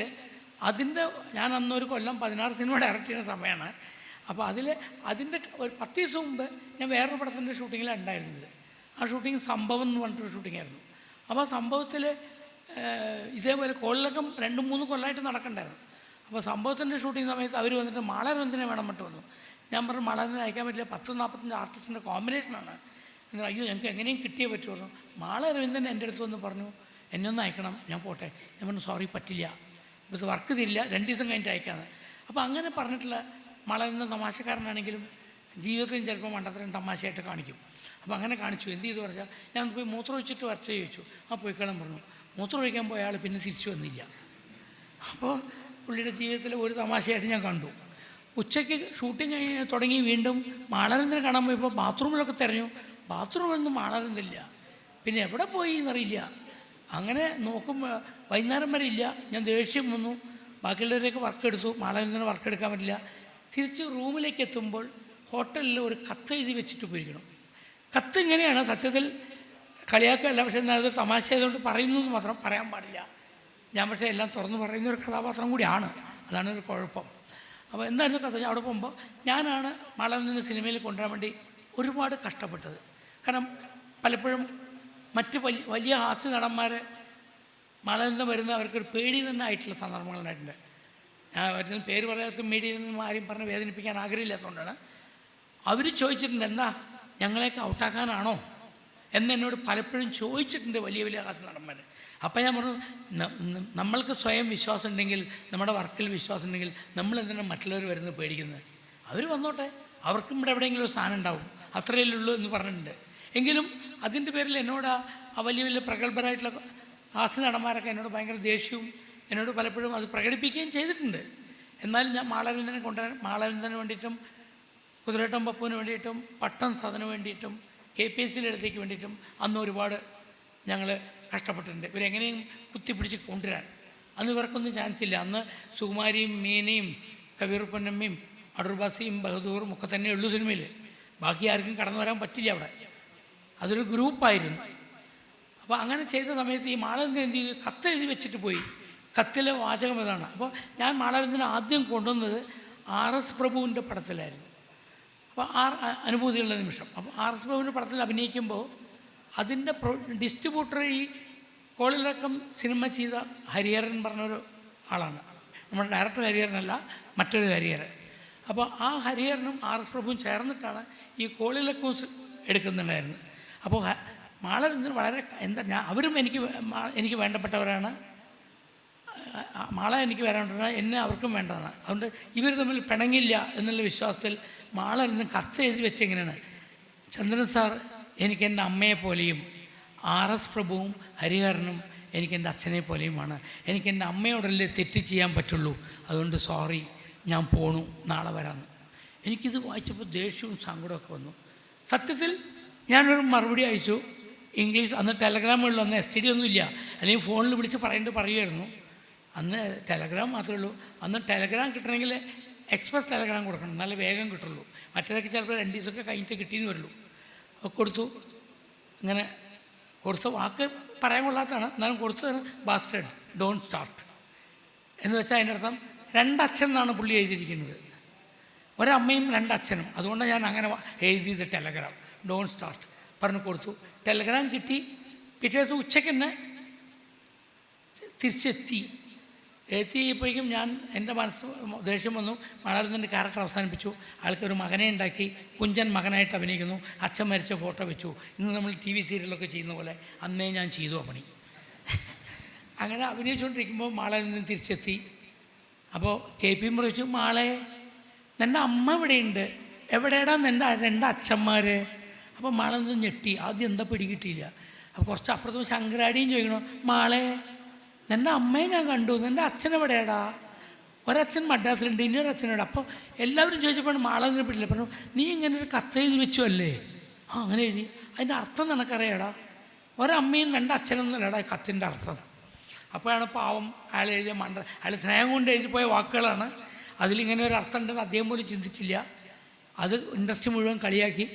ഞാൻ അന്നൊരു കൊല്ലം 16 സിനിമ ഡയറക്റ്റ് ചെയ്യുന്ന സമയമാണ്. അപ്പോൾ അതിൻ്റെ ഒരു 10 ദിവസം മുമ്പ് ഞാൻ വേറൊരു പടത്തിൻ്റെ ഷൂട്ടിങ്ങിലാണ് ഉണ്ടായിരുന്നത്. ആ ഷൂട്ടിങ് സംഭവം എന്ന് പറഞ്ഞിട്ടൊരു ഷൂട്ടിങ്ങായിരുന്നു. അപ്പോൾ സംഭവത്തിൽ ഇതേപോലെ കോളിലൊക്കെ 2-3 കൊല്ലമായിട്ട് നടക്കണ്ടായിരുന്നു. അപ്പോൾ സംഭവത്തിൻ്റെ ഷൂട്ടിങ് സമയത്ത് അവർ വന്നിട്ട് മാളരവിന്ദനെ വേണം മറ്റും വന്നു. ഞാൻ പറഞ്ഞു, മാളരവിന്ദനെ അയക്കാൻ പറ്റില്ല, 10-45 ആർട്ടിസ്റ്റിൻ്റെ കോമ്പിനേഷനാണ്. എന്നാൽ അയ്യോ ഞങ്ങൾക്ക് എങ്ങനെയും കിട്ടിയേ പറ്റുള്ളൂ. മാളരവിന്ദൻ എൻ്റെ അടുത്ത് വന്ന് പറഞ്ഞു, എന്നെ ഒന്ന് അയക്കണം, ഞാൻ പോട്ടെ. ഞാൻ പറഞ്ഞു, സോറി പറ്റില്ല, ഇവിടുത്തെ വർക്ക് തരില്ല, 2 ദിവസം കഴിഞ്ഞിട്ട് അയക്കാമെന്ന്. അപ്പോൾ അങ്ങനെ പറഞ്ഞിട്ടുള്ള മാളരവിന്ദൻ തമാശക്കാരനാണെങ്കിലും ജീവിതത്തിൽ ചിലപ്പോൾ മണ്ടത്തരം തമാശയായിട്ട് കാണിക്കും. അപ്പോൾ അങ്ങനെ കാണിച്ചു. എന്ത് ചെയ്തു പറഞ്ഞാൽ, ഞാൻ പോയി മൂത്രം ഒഴിച്ചിട്ട് വരച്ച ചോദിച്ചു. ആ പോയിക്കോളാൻ പറഞ്ഞു. മൂത്രം ഒഴിക്കാൻ പോയ ആൾ പിന്നെ തിരിച്ചു വന്നില്ല. അപ്പോൾ പുള്ളിയുടെ ജീവിതത്തിൽ ഒരു തമാശയായിട്ട് ഞാൻ കണ്ടു. ഉച്ചയ്ക്ക് ഷൂട്ടിങ് തുടങ്ങി വീണ്ടും മാളരവിന്ദനെ കാണാൻ പോയപ്പോൾ ബാത്റൂമിലൊക്കെ തിരഞ്ഞു, ബാത്റൂമൊന്നും മാളരവിന്ദനില്ല. പിന്നെ എവിടെ പോയി എന്നറിയില്ല. അങ്ങനെ നോക്കുമ്പോൾ വൈകുന്നേരം വരെ ഇല്ല. ഞാൻ ദേഷ്യം വന്നു. ബാക്കിയുള്ളവരെയൊക്കെ വർക്ക് എടുത്തു, മാളരവിന്ദനെ വർക്ക് എടുക്കാൻ പറ്റില്ല. തിരിച്ച് റൂമിലേക്ക് എത്തുമ്പോൾ ഹോട്ടലിൽ ഒരു കത്ത് എഴുതി വെച്ചിട്ട് പോയിരിക്കണം. കത്ത് ഇങ്ങനെയാണ്, സത്യത്തിൽ കളിയാക്കല്ല, പക്ഷേ എന്നാലും തമാശ ആയതുകൊണ്ട് പറയുന്നു എന്ന് മാത്രം, പറയാൻ പാടില്ല. ഞാൻ പക്ഷേ എല്ലാം തുറന്ന് പറയുന്ന ഒരു കഥാപാത്രം കൂടിയാണ്, അതാണ് ഒരു കുഴപ്പം. അപ്പോൾ എന്തായിരുന്നു കഥ? അവിടെ പോകുമ്പോൾ ഞാനാണ് മാളരവിന്ദനെ സിനിമയിൽ കൊണ്ടുവരാൻ വേണ്ടി ഒരുപാട് കഷ്ടപ്പെട്ടത്. കാരണം പലപ്പോഴും മറ്റ് വലിയ ഹാസ്യ നടന്മാർ മാളരവിന്ദൻ വരുന്ന അവർക്കൊരു പേടി തന്നെ ആയിട്ടുള്ള സന്ദർഭങ്ങളുണ്ടായിട്ടുണ്ട്. ഞാൻ അവരുടെ പേര് പറയാത്ത മീഡിയയിൽ നിന്നും ആരും പറഞ്ഞ് വേദനിപ്പിക്കാൻ ആഗ്രഹമില്ലാത്തതുകൊണ്ടാണ്. അവർ ചോദിച്ചിട്ടുണ്ട്, എന്താ ഞങ്ങളെയൊക്കെ ഔട്ടാക്കാനാണോ എന്നോട് പലപ്പോഴും ചോദിച്ചിട്ടുണ്ട് വലിയ വലിയ ഹാസ്യ നടന്മാർ. അപ്പം ഞാൻ പറഞ്ഞു, നമ്മൾക്ക് സ്വയം വിശ്വാസം ഉണ്ടെങ്കിൽ, നമ്മുടെ വർക്കിൽ വിശ്വാസം ഉണ്ടെങ്കിൽ നമ്മൾ എന്തിനാണ് മറ്റുള്ളവർ വരുന്നത് പേടിക്കുന്നത്? അവർ വന്നോട്ടെ, അവർക്കും ഇവിടെ എവിടെയെങ്കിലും ഒരു സ്ഥാനം ഉണ്ടാവും, അത്രയല്ലേ ഉള്ളൂ എന്ന് പറഞ്ഞിട്ടുണ്ട്. എങ്കിലും അതിൻ്റെ പേരിൽ എന്നോട് ആ വലിയ വലിയ പ്രഗത്ഭരായിട്ടുള്ള ഹാസ്യ നടന്മാരൊക്കെ എന്നോട് ഭയങ്കര ദേഷ്യവും എന്നോട് പലപ്പോഴും അത് പ്രകടിപ്പിക്കുകയും ചെയ്തിട്ടുണ്ട്. എന്നാലും ഞാൻ മാളരവിന്ദനെ കൊണ്ടുവരാൻ, മാളരവിന്ദന് വേണ്ടിയിട്ടും കുതിരേട്ടൻ പപ്പുവിന് വേണ്ടിയിട്ടും പട്ടം സദന് വേണ്ടിയിട്ടും KPSCയുടെ അടുത്തേക്ക് വേണ്ടിയിട്ടും അന്ന് ഒരുപാട് ഞങ്ങൾ കഷ്ടപ്പെട്ടിട്ടുണ്ട്. ഇവരെങ്ങനെയും കുത്തിപ്പിടിച്ച് കൊണ്ടുവരാൻ. അന്ന് ഇവർക്കൊന്നും ചാൻസ് ഇല്ല. അന്ന് സുകുമാരിയും മീനയും കബീർ പൊന്നമ്മയും അടൂർബാസിയും ബഹദൂറും ഒക്കെ തന്നെ ഉള്ളൂ സിനിമയിൽ. ബാക്കി ആർക്കും കടന്നു വരാൻ പറ്റില്ല അവിടെ. അതൊരു ഗ്രൂപ്പായിരുന്നു. അപ്പോൾ അങ്ങനെ ചെയ്ത സമയത്ത് ഈ മാളരവിന്ദൻ എന്ത് ചെയ്തു, കത്തെഴുതി വെച്ചിട്ട് പോയി. കത്തിലെ വാചകം ഇതാണ്. അപ്പോൾ ഞാൻ മാളരവിന്ദനെ ആദ്യം കൊണ്ടുവന്നത് RS പ്രഭുവിൻ്റെ പടത്തിലായിരുന്നു. അപ്പോൾ അനുഭൂതിയുള്ള നിമിഷം. അപ്പോൾ RS പ്രഭുവിൻ്റെ പടത്തിൽ അഭിനയിക്കുമ്പോൾ അതിൻ്റെ ഡിസ്ട്രിബ്യൂട്ടർ ഈ കോളിലക്കം സിനിമ ചെയ്ത ഹരിഹരൻ പറഞ്ഞൊരു ആളാണ്. നമ്മുടെ ഡയറക്ടർ ഹരിഹരനല്ല, മറ്റൊരു ഹരിഹരൻ. അപ്പോൾ ആ ഹരിഹരനും RS പ്രഭുവും ചേർന്നിട്ടാണ് ഈ കോളിലക്കം എടുക്കുന്നുണ്ടായിരുന്നത്. അപ്പോൾ മാളരവിന്ദൻ വളരെ അവരും എനിക്ക് വേണ്ടപ്പെട്ടവരാണ്. മാള എനിക്ക് വരാനുണ്ടെന്ന് എന്നെ അവർക്കും വേണ്ടതാണ്. അതുകൊണ്ട് ഇവർ തമ്മിൽ പിണങ്ങില്ല എന്നുള്ള വിശ്വാസത്തിൽ മാളരവിന്ദൻ കത്ത് എഴുതി വെച്ചെങ്ങനെയാണ്, ചന്ദ്രൻ സാർ എനിക്ക് എൻ്റെ അമ്മയെ പോലെയും RS പ്രഭുവും ഹരിഹരനും എനിക്ക് എൻ്റെ അച്ഛനെ പോലെയുമാണ്. എനിക്ക് എൻ്റെ അമ്മയോടല്ലേ തെറ്റ് ചെയ്യാൻ പറ്റുള്ളൂ. അതുകൊണ്ട് സോറി, ഞാൻ പോണു, നാളെ വരാമെന്ന്. എനിക്കിത് വായിച്ചപ്പോൾ ദേഷ്യവും സങ്കടമൊക്കെ വന്നു. സത്യത്തിൽ ഞാനൊരു മറുപടി അയച്ചു ഇംഗ്ലീഷ്. അന്ന് ടെലഗ്രാമുകളിൽ അന്ന് STD ഒന്നുമില്ല, അല്ലെങ്കിൽ ഫോണിൽ വിളിച്ച് പറയുമായിരുന്നു. അന്ന് ടെലഗ്രാം മാത്രമേ ഉള്ളൂ. അന്ന് ടെലഗ്രാം കിട്ടണമെങ്കിൽ എക്സ്പ്രസ് ടെലഗ്രാം കൊടുക്കണം, എന്നാലേ വേഗം കിട്ടുള്ളൂ. മറ്റേതൊക്കെ ചിലപ്പോൾ 2 ദിവസമൊക്കെ കഴിഞ്ഞിട്ട് കിട്ടിയെന്ന് വരുള്ളൂ. അപ്പോൾ കൊടുത്തു. ഇങ്ങനെ കൊടുത്ത വാക്ക് പറയാൻ കൊള്ളാത്തതാണ്, എന്നാലും കൊടുത്തതാണ് ബാസ്റ്റഡ് ഡോണ്ട് സ്റ്റാർട്ട് എന്ന് വെച്ചാൽ അതിൻ്റെ അർത്ഥം 2 അച്ഛൻ എന്നാണ് പുള്ളി എഴുതിയിരിക്കുന്നത്. ഒരമ്മയും 2 അച്ഛനും. അതുകൊണ്ടാണ് ഞാൻ അങ്ങനെ എഴുതിയത് ടെലഗ്രാം ഡോണ്ട് സ്റ്റാർട്ട് പറഞ്ഞു കൊടുത്തു. ടെലഗ്രാം കിട്ടി. പിറ്റേ ദിവസം ഉച്ചയ്ക്ക് തന്നെ എത്തിയപ്പോഴേക്കും ഞാൻ എൻ്റെ മനസ്സ് ദേഷ്യം വന്നു. മാളരവിന്ദൻ്റെ ക്യാരക്ടർ അവസാനിപ്പിച്ചു. ആൾക്കൊരു മകനെ ഉണ്ടാക്കി, കുഞ്ചൻ മകനായിട്ട് അഭിനയിക്കുന്നു. അച്ഛൻ മരിച്ച ഫോട്ടോ വെച്ചു. ഇന്ന് നമ്മൾ TV സീരിയലൊക്കെ ചെയ്യുന്ന പോലെ അന്നേ ഞാൻ ചെയ്തു ആ പണി. അങ്ങനെ അഭിനയിച്ചുകൊണ്ടിരിക്കുമ്പോൾ മാളരവിന്ദൻ തിരിച്ചെത്തി. അപ്പോൾ KP ചോദിച്ചു, മാളെ നിൻ്റെ അമ്മ ഇവിടെയുണ്ട് എവിടെയാടാ എൻ്റെ രണ്ട് അച്ഛന്മാർ? അപ്പോൾ മാളൊന്നും ഞെട്ടി. ആദ്യം എന്താ പിടികിട്ടിയില്ല. അപ്പോൾ കുറച്ച് അപ്പുറത്ത് ശങ്കരാടിയും ചോദിക്കണോ, മാളെ നിൻ്റെ അമ്മയെ ഞാൻ കണ്ടു, നിൻ്റെ അച്ഛനെവിടെയാടാ? ഒരച്ഛൻ മദ്രാസിലുണ്ട്, ഇനിയൊരു അച്ഛനോട്. അപ്പോൾ എല്ലാവരും ചോദിച്ചപ്പോൾ മാളതിനെ പിടിച്ചില്ല. പറഞ്ഞു, നീ ഇങ്ങനെ ഒരു കത്തെഴുതി വെച്ചു അല്ലേ? ആ അങ്ങനെ എഴുതി. അതിൻ്റെ അർത്ഥം നിനക്കറിയാടാ? ഒരമ്മയും രണ്ട് അച്ഛനൊന്നുമല്ലടാ ഈ കത്തിൻ്റെ അർത്ഥം. അപ്പോഴാണ് പാവം അയാൾ എഴുതിയ അയാൾ സ്നേഹം കൊണ്ട് എഴുതിപ്പോയ വാക്കുകളാണ്. അതിലിങ്ങനെ ഒരു അർത്ഥം ഉണ്ടെന്ന് അദ്ദേഹം പോലും ചിന്തിച്ചില്ല. അത് ഇൻഡസ്ട്രി മുഴുവൻ കളിയാക്കി.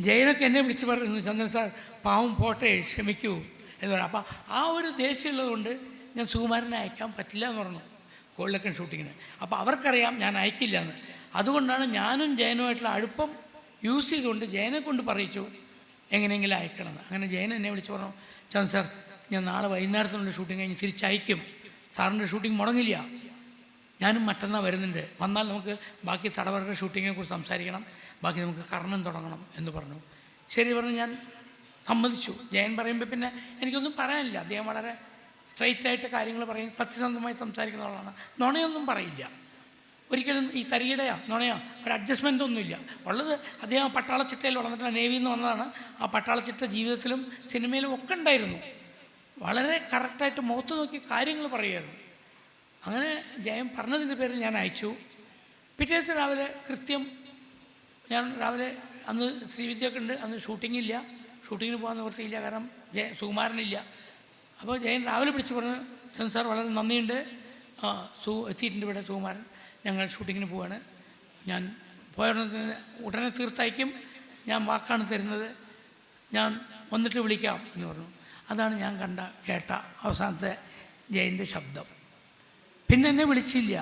ജയനൊക്കെ എന്നെ വിളിച്ച് പറയുന്നു, ചന്ദ്രൻ സാർ പാവം പോട്ടെ, ക്ഷമിക്കൂ എന്ന് പറഞ്ഞു. അപ്പോൾ ആ ഒരു ദേഷ്യമുള്ളതുകൊണ്ട് ഞാൻ സുകുമാരനെ അയക്കാൻ പറ്റില്ല എന്ന് പറഞ്ഞു ഗോൾഡക്കൻ ഷൂട്ടിങ്ങിന്. അപ്പോൾ അവർക്കറിയാം ഞാൻ അയക്കില്ല എന്ന്. അതുകൊണ്ടാണ് ഞാനും ജയനുമായിട്ടുള്ള അടുപ്പം യൂസ് ചെയ്തുകൊണ്ട് ജയനെ കൊണ്ട് പറയിച്ചു എങ്ങനെയെങ്കിലും അയക്കണമെന്ന്. അങ്ങനെ ജയൻ എന്നെ വിളിച്ച് പറഞ്ഞു, ചന്ദ്രൻ സാർ ഞാൻ നാളെ വൈകുന്നേരത്തിനുള്ള ഷൂട്ടിങ് കഴിഞ്ഞ് തിരിച്ചയക്കും, സാറിൻ്റെ ഷൂട്ടിംഗ് മുടങ്ങില്ല, ഞാനും മറ്റന്നാൾ വരുന്നുണ്ട്, വന്നാൽ നമുക്ക് ബാക്കി തടവറയുടെ ഷൂട്ടിങ്ങിനെ കുറിച്ച് സംസാരിക്കണം, ബാക്കി നമുക്ക് കർണൻ തുടങ്ങണം എന്ന് പറഞ്ഞു. ശരി പറഞ്ഞു, ഞാൻ സമ്മതിച്ചു. ജയൻ പറയുമ്പോൾ പിന്നെ എനിക്കൊന്നും പറയാനില്ല. അദ്ദേഹം വളരെ സ്ട്രൈറ്റായിട്ട് കാര്യങ്ങൾ പറയും, സത്യസന്ധമായി സംസാരിക്കുന്ന ആളാണ്, നുണയൊന്നും പറയില്ല ഒരിക്കലും. ഈ തരികിടയോ നുണയോ ഒരു അഡ്ജസ്റ്റ്മെൻ്റ് ഒന്നുമില്ല ഉള്ളത്. അദ്ദേഹം പട്ടാളച്ചിട്ടയിൽ വളർന്നിട്ട് നേവിയിൽ നിന്ന് വന്നതാണ്. ആ പട്ടാളച്ചിട്ട ജീവിതത്തിലും സിനിമയിലും ഒക്കെ ഉണ്ടായിരുന്നു. വളരെ കറക്റ്റായിട്ട് മുഖത്ത് നോക്കി കാര്യങ്ങൾ പറയുമായിരുന്നു. അങ്ങനെ ജയം പറഞ്ഞതിൻ്റെ പേരിൽ ഞാൻ അയച്ചു. പിറ്റേ ദിവസം രാവിലെ കൃത്യം ഞാൻ രാവിലെ അന്ന് ശ്രീവിദ്യയൊക്കെ ഉണ്ട്, അന്ന് ഷൂട്ടിങ്ങില്ല, ഷൂട്ടിങ്ങിന് പോകാൻ നിവൃത്തിയില്ല, കാരണം സുകുമാരനില്ല. അപ്പോൾ ജയൻ രാവിലെ വിളിച്ച് പറഞ്ഞു, ചന്ദ്രൻ സാർ വളരെ നന്ദിയുണ്ട്, എത്തിയിട്ടുണ്ട് ഇവിടെ സുകുമാരൻ, ഞങ്ങൾ ഷൂട്ടിങ്ങിന് പോവാണ്, ഞാൻ പോയ ഉടനെ തീർച്ചയായും ഞാൻ വാക്കാണ് തരുന്നത്, ഞാൻ വന്നിട്ട് വിളിക്കാം എന്ന് പറഞ്ഞു. അതാണ് ഞാൻ കേട്ട അവസാനത്തെ ജയൻ്റെ ശബ്ദം. പിന്നെ എന്നെ വിളിച്ചില്ല.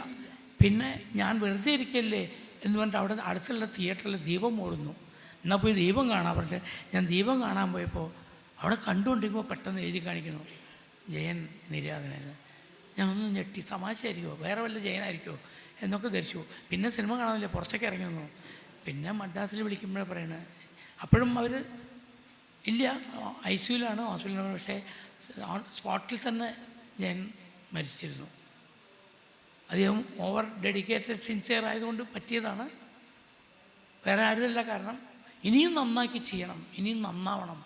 പിന്നെ ഞാൻ വെറുതെ ഇരിക്കല്ലേ എന്ന് പറഞ്ഞിട്ട് അവിടെ അടുത്തുള്ള തിയേറ്ററിൽ ദീപം ഓടുന്നു, എന്നാൽ പോയി ദീപം കാണാൻ പറഞ്ഞിട്ട് ഞാൻ ദീപം കാണാൻ പോയപ്പോൾ അവിടെ കണ്ടുകൊണ്ടിരിക്കുമ്പോൾ പെട്ടെന്ന് എഴുതി കാണിക്കുന്നു ജയൻ നിര്യാതനായത്. ഞാനൊന്ന് ഞെട്ടി, തമാശയായിരിക്കുമോ, വേറെ വല്ല ജയനായിരിക്കുമോ എന്നൊക്കെ ധരിച്ചു. പിന്നെ സിനിമ കാണാനില്ല, പുറത്തേക്ക് ഇറങ്ങി വന്നു. പിന്നെ മദ്രാസിൽ വിളിക്കുമ്പോഴേ പറയണത്, അപ്പോഴും അവർ ഇല്ല, ICUലാണ്, ഹോസ്പിറ്റലിലാണ്. പക്ഷേ സ്പോട്ടിൽ തന്നെ ജയൻ മരിച്ചിരുന്നു. അദ്ദേഹം ഓവർ ഡെഡിക്കേറ്റഡ് സിൻസിയർ ആയതുകൊണ്ട് പറ്റിയതാണ്, വേറെ ആരുമല്ല. കാരണം ഇനിയും നന്നാക്കി ചെയ്യണം, ഇനിയും നന്നാവണം,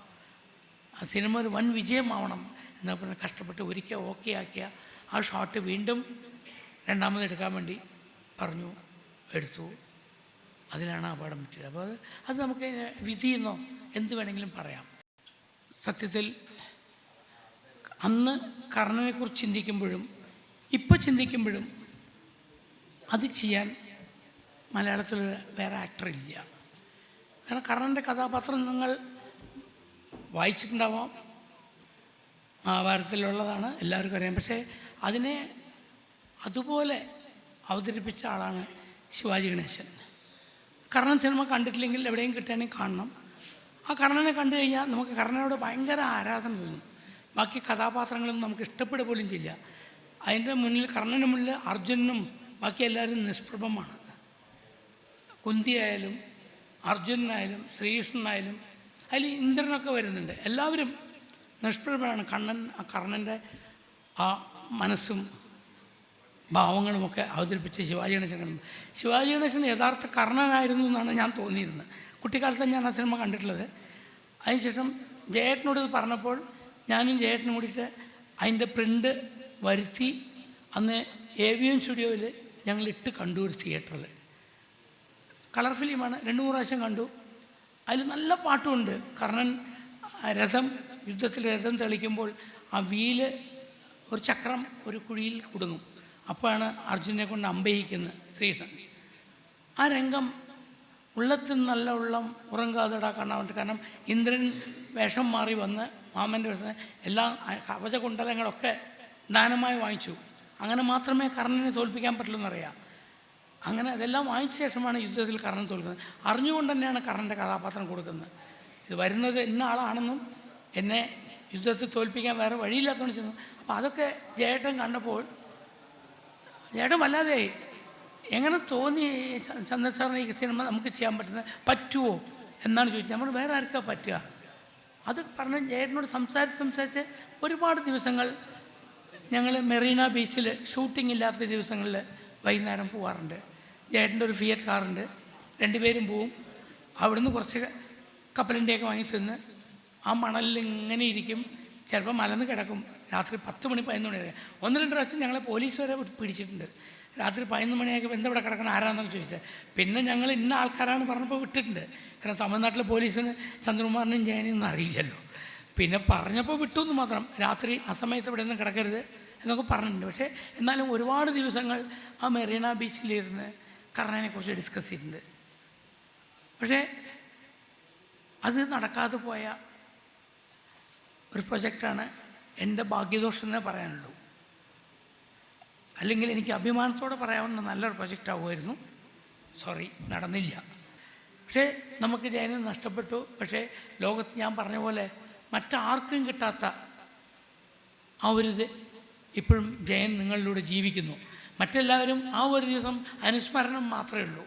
ആ സിനിമ ഒരു വൻ വിജയമാവണം എന്നാൽ പിന്നെ കഷ്ടപ്പെട്ട് ഒരിക്കൽ ഓക്കെ ആക്കിയ ആ ഷോട്ട് വീണ്ടും രണ്ടാമത് എടുക്കാൻ വേണ്ടി പറഞ്ഞു, എടുത്തു. അതിലാണ് അപകടം പറ്റിയത്. അപ്പോൾ അത് നമുക്ക് വിധിയെന്നോ എന്ത് വേണമെങ്കിലും പറയാം. സത്യത്തിൽ അന്ന് കർണനെക്കുറിച്ച് ചിന്തിക്കുമ്പോഴും ഇപ്പോൾ ചിന്തിക്കുമ്പോഴും അത് ചെയ്യാൻ മലയാളത്തിൽ വേറെ ആക്ടറില്ല. കാരണം കർണൻ്റെ കഥാപാത്രം നിങ്ങൾ വായിച്ചിട്ടുണ്ടാവാം, മഹാഭാരതത്തിലുള്ളതാണ്, എല്ലാവർക്കും അറിയാം. പക്ഷേ അതിനെ അതുപോലെ അവതരിപ്പിച്ച ആളാണ് ശിവാജി ഗണേശൻ. കർണൻ സിനിമ കണ്ടിട്ടില്ലെങ്കിൽ എവിടെയും കിട്ടുകയാണെങ്കിൽ കാണണം. ആ കർണനെ കണ്ടു കഴിഞ്ഞാൽ നമുക്ക് കർണനോട് ഭയങ്കര ആരാധന തോന്നും. ബാക്കി കഥാപാത്രങ്ങളൊന്നും നമുക്ക് ഇഷ്ടപ്പെടുക പോലും ചെയ്യില്ല. അതിൻ്റെ മുന്നിൽ, കർണന് മുന്നിൽ അർജുനനും ബാക്കി എല്ലാവരും നിഷ്പ്രഭമാണ്. കുന്തിയായാലും അർജുനനായാലും ശ്രീകൃഷ്ണനായാലും അതിൽ ഇന്ദ്രനൊക്കെ വരുന്നുണ്ട്, എല്ലാവരും നിഷ്പ്രഭമാണ്. കർണൻ്റെ ആ മനസ്സും ഭാവങ്ങളുമൊക്കെ അവതരിപ്പിച്ച് ശിവാജി ഗണേശൻ കണ്ടു. ശിവാജി ഗണേശൻ യഥാർത്ഥ കർണനായിരുന്നു എന്നാണ് ഞാൻ തോന്നിയിരുന്നത്. കുട്ടിക്കാലത്ത് ഞാൻ ആ സിനിമ കണ്ടിട്ടുള്ളത്. അതിനുശേഷം ജയേട്ടനോട് ഇത് പറഞ്ഞപ്പോൾ ഞാനും ജയേട്ടനും കൂടിയിട്ട് അതിൻ്റെ പ്രിൻ്റ് വരുത്തി അന്ന് AVM സ്റ്റുഡിയോയിൽ ഞങ്ങൾ കണ്ടു. ഒരു തിയേറ്ററിൽ കളർ ഫിലിമാണ്, 2-3 പ്രാവശ്യം കണ്ടു. അതിൽ നല്ല പാട്ടുമുണ്ട്. കർണൻ യുദ്ധത്തിൽ രഥം തെളിക്കുമ്പോൾ ആ വീല് ഒരു ചക്രം ഒരു കുഴിയിൽ കുടുങ്ങും. അപ്പോഴാണ് അർജുനെ കൊണ്ട് അമ്പയിക്കുന്നത് ശ്രീകൃഷ്ണൻ. ആ രംഗം ഉള്ളത്തിൽ നല്ല ഉള്ളം ഉറങ്ങാതെടാ കാണാൻ വേണ്ടി. കാരണം ഇന്ദ്രൻ വേഷം മാറി വന്ന് മാമൻ്റെ വേഷം എല്ലാം കവചകുണ്ടലങ്ങളൊക്കെ ദാനമായി വാങ്ങിച്ചു. അങ്ങനെ മാത്രമേ കർണനെ തോൽപ്പിക്കാൻ പറ്റുള്ളൂ എന്നറിയാം. അങ്ങനെ അതെല്ലാം വാങ്ങിച്ച ശേഷമാണ് യുദ്ധത്തിൽ കർണൻ തോൽക്കുന്നത്. അറിഞ്ഞുകൊണ്ട് തന്നെയാണ് കർണൻ്റെ കഥാപാത്രം കൊടുക്കുന്നത്. ഇത് വരുന്നത് ഇന്ന ആളാണെന്നും എന്നെ യുദ്ധത്തിൽ തോൽപ്പിക്കാൻ വേറെ വഴിയില്ലാത്തതുകൊണ്ട് ചെന്നു. അപ്പോൾ അതൊക്കെ ജയേട്ടൻ കണ്ടപ്പോൾ ജയേട്ടൻ വല്ലാതെ എങ്ങനെ തോന്നി, ചന്ദ്രൻ സാറിന് ഈ സിനിമ നമുക്ക് ചെയ്യാൻ പറ്റുമോ എന്നാണ് ചോദിച്ചത്. നമ്മൾ വേറെ ആർക്കാ പറ്റുക? അത് പറഞ്ഞ് ജയേട്ടനോട് സംസാരിച്ച് ഒരുപാട് ദിവസങ്ങൾ ഞങ്ങൾ മെറീന ബീച്ചിൽ ഷൂട്ടിംഗ് ഇല്ലാത്ത ദിവസങ്ങളിൽ വൈകുന്നേരം പോകാറുണ്ട്. ജയേട്ടൻ്റെ ഒരു ഫിയറ്റ് കാറുണ്ട്, 2 പേരും പോവും. അവിടുന്ന് കുറച്ച് കപ്പലിൻ്റെയൊക്കെ വാങ്ങി തിന്ന് ആ മണലിൽ ഇങ്ങനെ ഇരിക്കും. ചിലപ്പോൾ മലന്ന് കിടക്കും. രാത്രി 10 മണി 11 മണി വരെ 1-2 പ്രാവശ്യം ഞങ്ങളെ പോലീസ് വരെ പിടിച്ചിട്ടുണ്ട്. രാത്രി 11 മണിയൊക്കെ എന്താ ഇവിടെ കിടക്കണം ആരാണെന്നൊക്കെ ചോദിച്ചിട്ട്. പിന്നെ ഞങ്ങൾ ഇന്ന ആൾക്കാരാണ് പറഞ്ഞപ്പോൾ വിട്ടിട്ടുണ്ട്. കാരണം തമിഴ്നാട്ടിലെ പോലീസിന് ചന്ദ്രകുമാറിനും ജയനും അറിയില്ലല്ലോ. പിന്നെ പറഞ്ഞപ്പോൾ വിട്ടു എന്ന് മാത്രം. രാത്രി ആ സമയത്ത് ഇവിടെ നിന്ന് കിടക്കരുത് എന്നൊക്കെ പറഞ്ഞിട്ടുണ്ട്. പക്ഷേ എന്നാലും ഒരുപാട് ദിവസങ്ങൾ ആ മെറീന ബീച്ചിലിരുന്ന് കർണനെക്കുറിച്ച് ഡിസ്കസ് ചെയ്തിട്ടുണ്ട്. പക്ഷേ അത് നടക്കാതെ പോയ ഒരു പ്രൊജക്റ്റാണ്. എൻ്റെ ഭാഗ്യദോഷം എന്നേ പറയാനുള്ളൂ. അല്ലെങ്കിൽ എനിക്ക് അഭിമാനത്തോടെ പറയാവുന്ന നല്ലൊരു പ്രൊജക്റ്റ് ആവുമായിരുന്നു. സോറി, നടന്നില്ല. പക്ഷേ നമുക്ക് ജയനെ നഷ്ടപ്പെട്ടു. പക്ഷേ ലോകത്ത് ഞാൻ പറഞ്ഞ പോലെ മറ്റാർക്കും കിട്ടാത്ത ആ ഒരിത് ഇപ്പോഴും ജയൻ നിങ്ങളിലൂടെ ജീവിക്കുന്നു. മറ്റെല്ലാവരും ആ ഒരു ദിവസം അനുസ്മരണം മാത്രമേ ഉള്ളൂ.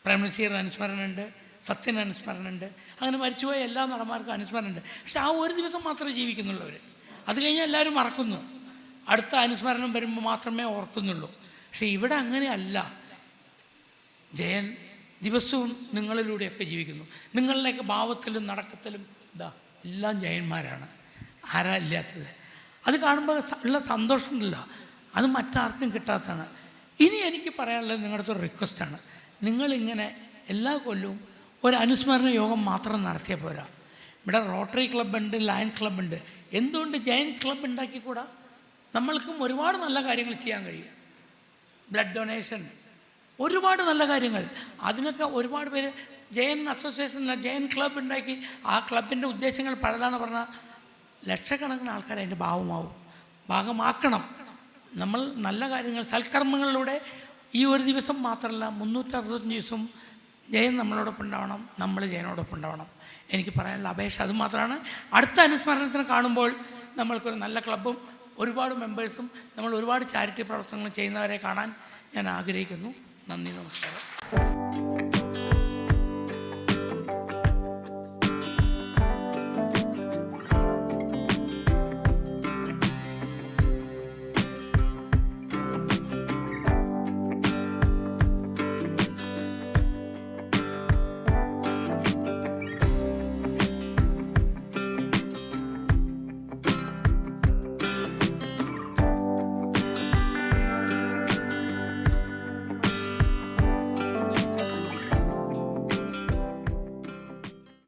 പ്രേംനസീർ അനുസ്മരണമുണ്ട്, സത്യൻ അനുസ്മരണമുണ്ട്, അങ്ങനെ മരിച്ചുപോയ എല്ലാ നടന്മാർക്കും അനുസ്മരണമുണ്ട്. പക്ഷെ ആ ഒരു ദിവസം മാത്രമേ ജീവിക്കുന്നുള്ളവർ. അത് കഴിഞ്ഞാൽ എല്ലാവരും മറക്കുന്നു. അടുത്ത അനുസ്മരണം വരുമ്പോൾ മാത്രമേ ഓർക്കുന്നുള്ളൂ. പക്ഷെ ഇവിടെ അങ്ങനെയല്ല. ജയൻ ദിവസവും നിങ്ങളിലൂടെയൊക്കെ ജീവിക്കുന്നു. നിങ്ങളിലേക്ക് ഭാവത്തിലും നടക്കത്തിലും എല്ലാം ജയന്മാരാണ്. ആരാ ഇല്ലാത്തത്? അത് കാണുമ്പോൾ ഉള്ള സന്തോഷമുണ്ടല്ലോ, അത് മറ്റാർക്കും കിട്ടാത്തതാണ്. ഇനി എനിക്ക് പറയാനുള്ളത് നിങ്ങളുടെ അടുത്തൊരു റിക്വസ്റ്റാണ്. നിങ്ങളിങ്ങനെ എല്ലാ കൊല്ലവും ഒരു അനുസ്മരണ യോഗം മാത്രം നടത്തിയാൽ പോരാ. ഇവിടെ റോട്ടറി ക്ലബ്ബുണ്ട്, ലയൺസ് ക്ലബ്ബുണ്ട്. എന്തുകൊണ്ട് ജയൻസ് ക്ലബ്ബ് ഉണ്ടാക്കിക്കൂടാ? നമ്മൾക്കും ഒരുപാട് നല്ല കാര്യങ്ങൾ ചെയ്യാൻ കഴിയും. ബ്ലഡ് ഡൊണേഷൻ, ഒരുപാട് നല്ല കാര്യങ്ങൾ. അതിനൊക്കെ ഒരുപാട് പേര് ജയൻ അസോസിയേഷൻ, ജയൻ ക്ലബ്ബ് ഉണ്ടാക്കി. ആ ക്ലബിൻ്റെ ഉദ്ദേശങ്ങൾ പലതാണ് പറഞ്ഞാൽ ലക്ഷക്കണക്കിന് ആൾക്കാർ അതിൻ്റെ ഭാഗമാക്കണം. നമ്മൾ നല്ല കാര്യങ്ങൾ, സൽക്കർമ്മങ്ങളിലൂടെ ഈ ഒരു ദിവസം മാത്രമല്ല 365 ദിവസവും ജയൻ നമ്മളോടൊപ്പം ഉണ്ടാവണം, നമ്മൾ ജയനോടൊപ്പം ഉണ്ടാവണം. എനിക്ക് പറയാനുള്ള അപേക്ഷ അത് മാത്രമാണ്. അടുത്ത അനുസ്മരണത്തിന് കാണുമ്പോൾ നമ്മൾക്കൊരു നല്ല ക്ലബ്ബും ഒരുപാട് മെമ്പേഴ്സും നമ്മൾ ഒരുപാട് ചാരിറ്റി പ്രവർത്തനങ്ങൾ ചെയ്യുന്നവരെ കാണാൻ ഞാൻ ആഗ്രഹിക്കുന്നു. നന്ദി, നമസ്കാരം.